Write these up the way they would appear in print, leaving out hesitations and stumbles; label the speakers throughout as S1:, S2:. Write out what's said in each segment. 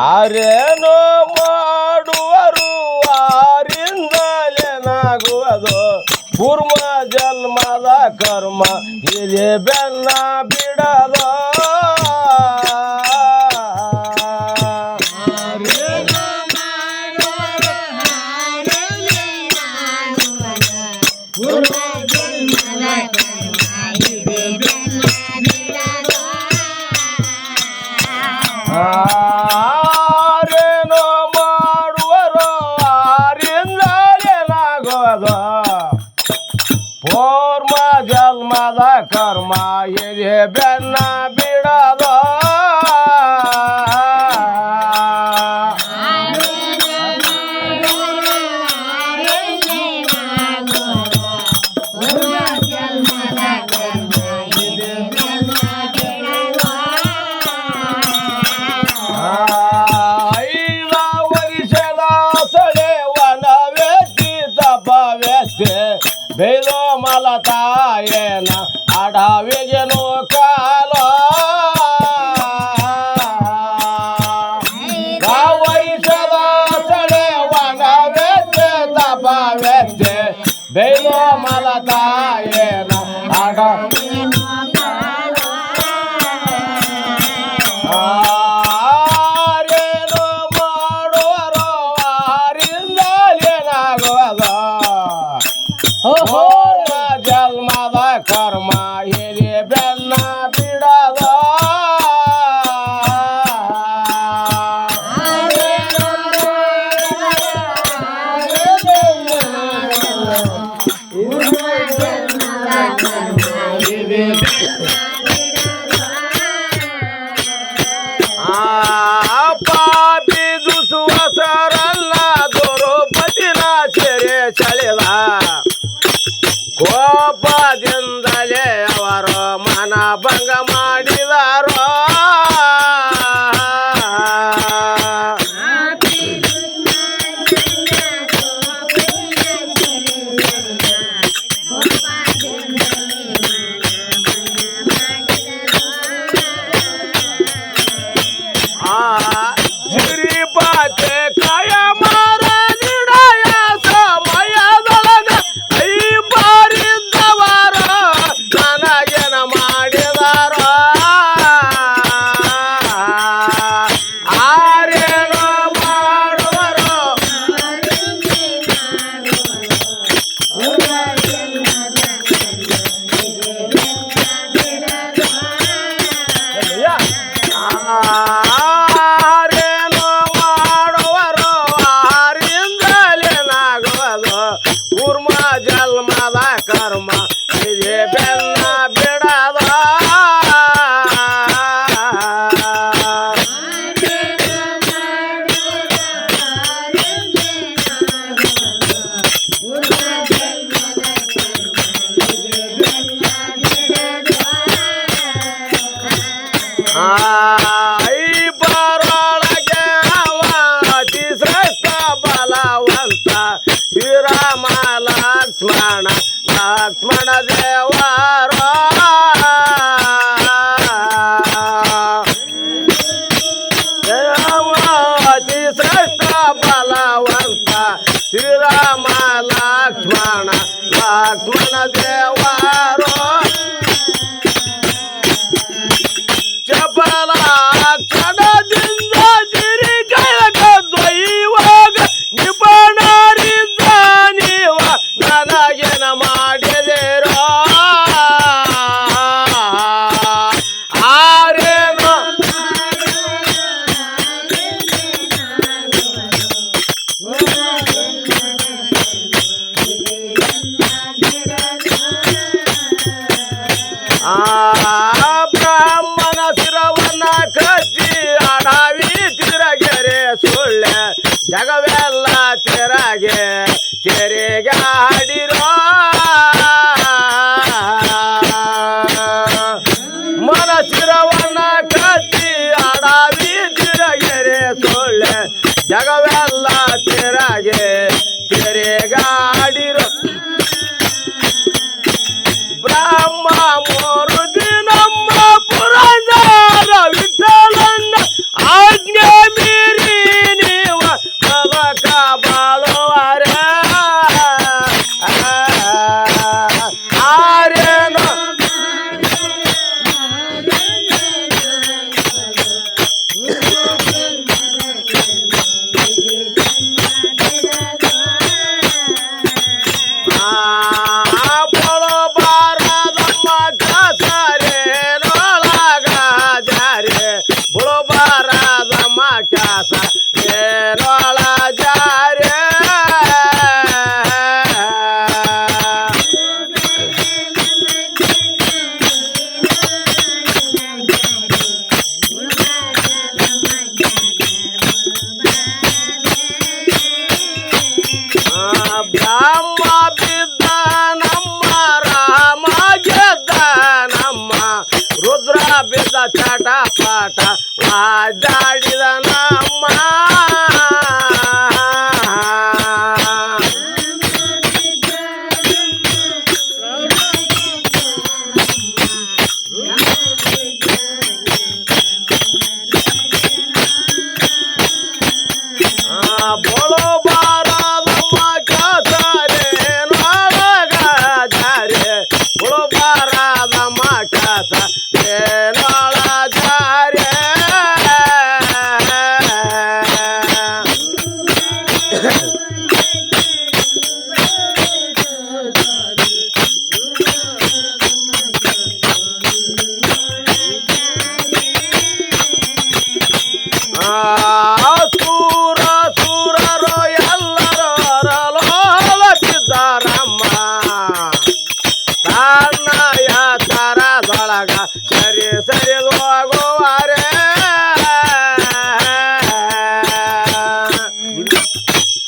S1: ಆರೇನು ಮಾಡುವರು ಆರಿಂದಲೇನಾಗುವುದು ಪೂರ್ವ ಜನ್ಮದ ಕರ್ಮ ಇದೆ ಬೆನ್ನ ಬಿಡದ ಆರೇನು ಮಾಡುವರು ಆರಿಂದಲೇನಾಗುವುದು ಪೂರ್ವ ಜನ್ಮದ ಕರ್ಮ ಇದೆ ಬೆನ್ನ ಬಿಡದ ಬೇಲೋ ಮಲತಾಯೇನ ಅಡವಿಗೆನು ಕಾಲ ವೈಷದ ಸಳೆ ವನವೆತ್ತೆ ತಪವೆತ್ತೆ ಬೇಲೋ ಮಲತಾಯೇನ ಅಡವಿಗೆನು ಆರೇನು ಮಾಡುವರು ಆರಿಂದಲೇನಾಗುವುದು ಪೂರ್ವ ಜನ್ಮದ ಕರ್ಮ ಇದೆ ಬೆನ್ನ ಬಿಡದ ಪಾಪಿ ದುಸುವಸರಲ್ಲ ದುರುಪತಿನ ಸೆರೆ ಸೆಳೆದ ಕೋಪದಿಂದಲೇ ಅವರು ಮನ ಭಂಗ ಮಾಡಿದರು ಶ್ರೀಪಾತೆ ಕಾಯ ಮಾರ ನಿಡಯ ಸಮಯದೊಳಗ ನನಗೇನ ಮಾಡಿದಾರ ಆರೇನು ಮಾಡುವರು ಆರೇನು ಮಾಡುವರು ಆರಿಂದಲೇನಾಗುವುದು ಪೂರ್ವ ಜನ್ಮದ ಕರ್ಮ ಇದೆ ಬೆನ್ನ ಬಿಡದ ಐಬರೊಳಗೆ ಅವ ಅತಿ ಶ್ರೇಷ್ಠ ಬಲವಂತ ಶ್ರೀರಾಮ ಲಕ್ಷ್ಮಣ ದೇವರ ಅತಿ ಶ್ರೇಷ್ಠ ಬಲವಂತ ಶ್ರೀರಾಮ ಲಕ್ಷ್ಮಣ ದೇವರು ಚಪಲ ಕ್ಷಣದಿಂದ ಸಿರಿ ಕೆಳಗ ದೊಯ್ಯುವಾಗ ನಿಪುಣರಿದ್ದ ನೀವ ನನಗೇನ ಮಾಡಿದಿರೋ ಆರೇನು ಬ್ರಾಹ್ಮಣ ಶಿರವನ್ನ ಕಚ್ಚಿ ಅಡವಿ ತಿರಗೆರೆ ಸುಳ್ಳೆ ಜಗವೆಲ್ಲ ತೆರೆಗೆ ಆಡಿರೋ ಮನಸ್ಸಿರವನ್ನ ಕಚ್ಚಿ ಅಡವಿ ತಿರಗೆರೆ ಸುಳ್ಳೆ ಜಗವೆಲ್ಲ ತೆರೆಗಾಡಿರೋ ಬ್ರಹ್ಮ ಮೂರು ದಿನಮ್ಮ ಪುರಂದರ ವಿಠಲನ್ನ ಪಟ ಪಟ ವಾಜಾಡಿದ ನಮ್ಮ ಬೋಳೋ ಬಾರದಮ್ಮ ಕಾಸರೆ ನೊಳಗ ಜಾರೆ ಬೋಳೋ ಬಾರದಮ್ಮ ಕಾಸ ನೊಳ ಜಾರೆ ಸೂರ ಸೂರರು ಎಲ್ಲರೂ ಅರಲೋಲ ಬಿದ್ದಾರಮ್ಮ ತನ್ನಯ ತರದೊಳಗ ಸರಿ ಸರಿ ಹೋಗುವರೆ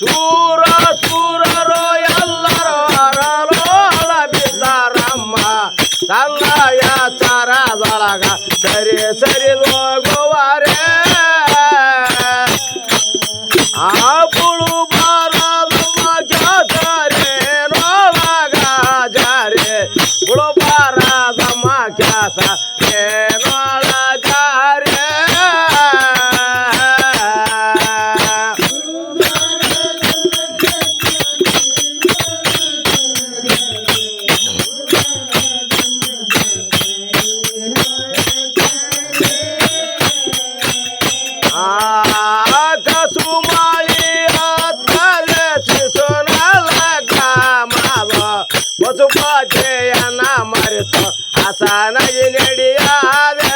S1: ಸೂರ ಸೂರರು ಎಲ್ಲರೂ ಅರಲೋಲ ಬಿದ್ದಾರಮ್ಮ ತನ್ನಯ ತರದೊಳಗ ಸರಿ ಸರಿ ಹೋಗುವರೆ ಆಪುಳು ಬಾರದಮ್ಮ ಕ್ಯಾಸರೆ ನೊಳಗ ಜಾರೆ ಪುಳು ಬಾರದಮ್ಮ ಕ್ಯಾಸ ನೊಳ ಜಾರೆ ಕಸುಮಾಳಿ ಹತ್ತಲೆ ಶಿಶುನಲ ಗ್ರಾಮದ ಪಶುಪತಿಯನ್ನ ಮರೆತು ಹಸನಾಗಿ ನಡೆಯಾದೆ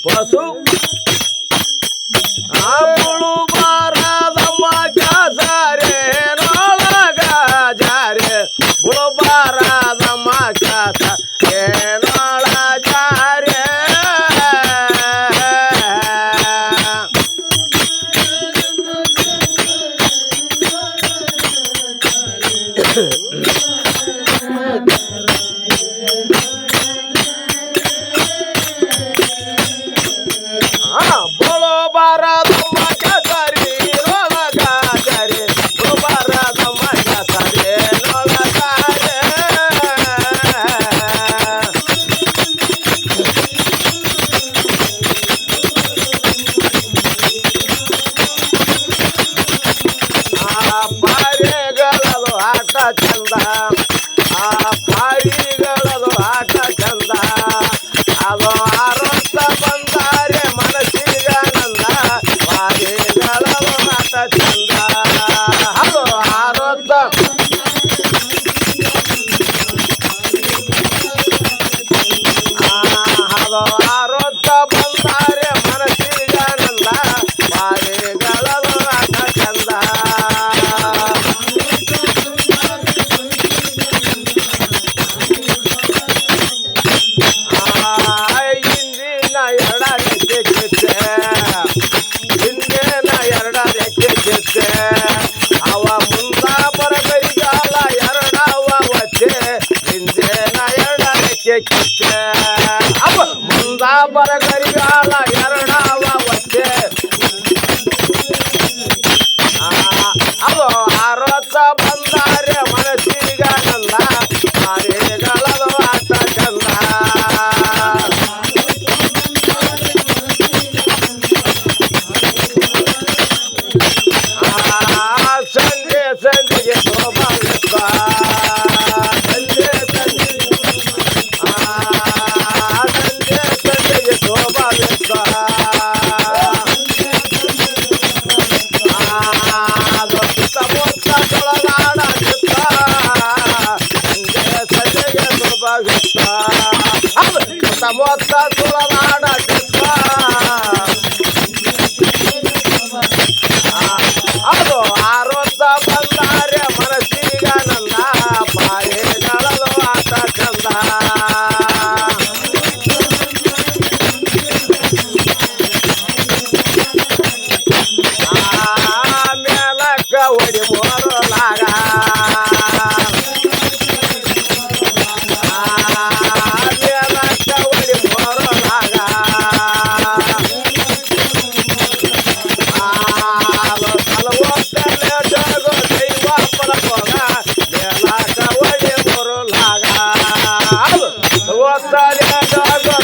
S1: ಪಶು ಆಪುಳು ಬಾರದಮ್ಮ ಕ್ಯಾಸರೆ ನೊಳಗ ಜಾರೆ ಪುಳು ಬಾರದಮ್ಮ ಕ್ಯಾಸ ನೊಳ ಜಾರೆ ಬೋಳೋ ಬಾರದಮ್ಮ ಕ್ಯಾಸರೆ ನೊಳಗ ಜಾರೆ ಬೋಳೋ ಬಾರದಮ್ಮ ಕ್ಯಾಸರೆ ನೊಳ ಜಾರೆ ಪಾರಿಗಳದು ಆಟ ಚಂದ ಪಾರಿಗಳದು ಆಟ ಚಂದ ಅದು ಆರೋಗ್ಯ ಬಂದರೆ ಮನಸ್ಸಿಗಾನಂದ ಪಾರಿಗಳದು ಆಟ ಚಂದ ಅದು ಆರೋಗ್ಯ ಅದು ಆರೋಗ್ಯ ಬಂದರೆ ಮನಸ್ಸಿಗಾನಂದ ಪಾರಿಗಳದು ಆಟ ಚಂದ ಹಿಂದಿನ ಎರಡ ರೆಕ್ಕೆ ಕಿತ್ತೆ ಹಿಂದಿನ ಎರಡ ರೆಕ್ಕೆ ಕಿತ್ತೆ ಅವ ಮುಂದ ಬರಗೈಗಾಲ ಎರಡವ ಒತ್ತೆ ಹಿಂದಿನ ಎರಡ ರೆಕ್ಕೆ ಕಿತ್ತೆ ಅವ ಮುಂದ ಬರಗೈಗಾಲ ಎರಡವ ಒತ್ತೆ ಅದು ಆರೋಗ್ಯ ಬಂದರೆ ಮನಸ್ಸಿಗಾನಂದ ಪಾರಿಗಳದು ಆಟ ಚಂದ ಸಂಜೆ ಸಂಜೆಗೆ ಶೋಭಾವಿತ್ತ ಸಂಜೆ ಸಂಜೆಗೆ ಶೋಭಾವಿತ್ತ ಸುತ್ತಮುತ್ತ ತೊಳಗಾಡ ಚಿತ್ತ ಸಂಜೆ ಸಂಜೆಗೆ ಶೋಭಾವಿತ್ತ ಸುತ್ತಮುತ್ತ ತೊಳಗಾಡ ಚಿತ್ತ ಅದು ಆರೋಗ್ಯ ಬಂದರೆ ಮನಸ್ಸಿಗಾನಂದ ಪಾರಿಗಳದು ಆಟ ಚಂದ ಮೇಲಕ್ಕ ಹೊಡಿ ಮೋರಲಾಗ ಬಂದದೆ